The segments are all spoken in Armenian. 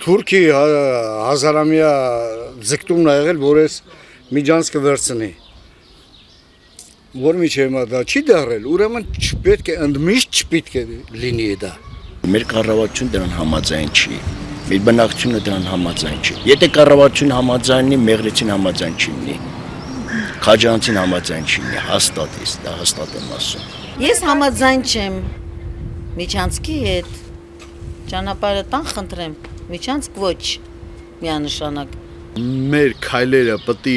Թուրքի հազարամյա ձգտումն ա եղել, որ այս Միջանցքը վերցնի։ Որ միջև հիմա դա չի դարել, ուրեմն չպետք է, ընդմիշտ չպետք է լինի դա։ Մեր կառավարությունը դրան համաձայն չի։ Մեր բնակչությունը դրան համաձայն չի։ Եթե կառավարությունը համաձայն լինի, Մեղրիցին համաձայն չի լինի։ Քաջանցին համաձայն չի լինի, հաստատ է, դա հաստատ եմ ասում։ Ես համաձայն չեմ Միջանցքի հետ։ Ճանապարհը տան խնդրեմ, Միջանցք ոչ միանշանակ։ Մեր քայլերը պետք է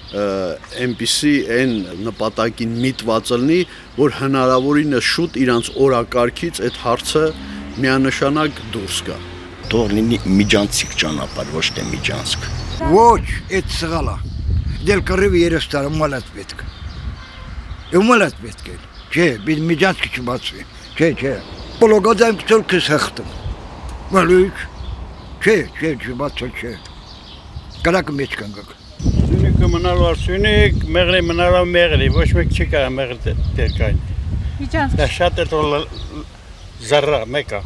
այնպիսի այն նպատակին միտված լինի, որ հնարավորինս շուտ իրանց օրակարգից այդ հարցը միանշանակ դուրս գա։ Թող լինի Միջանցիկ ճանապարհ, ոչ թե Միջանցք։ Ոչ, այդ սղալա։ Դել կռիվ 3 տարի մալած պետք։ Ումալած պետք է։ Չէ, бид Միջանցքի չբացվի։ Չէ։ Պոլոգոդայմ կտոր քս հղտում։ Բալուկ։ Չէ, չբացել չէ։ Կրակը մեջ կանգակ։ Սյունիքը մնալու Սյունիք, Մեղրի մնալու Մեղրի, ոչ մեկ չի կարող Մեղրի դեր կային։ Միջանցք։ Դա շատ է թող զառա մեկը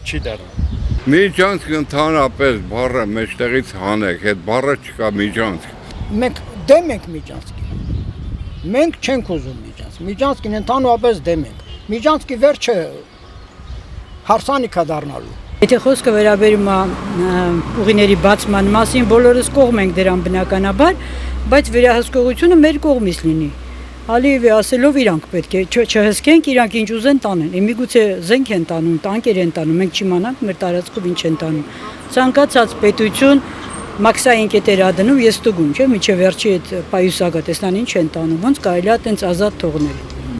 չի դառնում։ Միջանցք ընդհանրապես բառը մեջտեղից հանեք, այդ բառը չկա Միջանցք։ Մենք դեմ ենք Միջանցքի։ Մենք չենք ուզում Միջանցք։ Միջանցքին ընդհանրապես դեմ ենք։ Միջանցքի վերջը հարսանիք է դառնալու։ Եթե խոսքը վերաբերում է ուղիների բացման մասին, բոլորս կողմ ենք դրան բնականաբար, բայց վերահսկողությունը մեր կողմից լինի։ Ալիևի ասելով իրանք պետք է չհսկենք, իրանք ինչ ուզեն տանեն։ Միգուցե զենք են տանում, տանկեր են տանում, մենք չիմանանք մեր տարածքով ինչ են տանում։ Ցանկացած պետություն մաքսային կետեր ա դնում, ես ստուգում, չէ՞, միջև վերջի այդ պայուսակը տեսնան ինչ են տանում, ոնց կարելի է այտենց ազատ թողնել։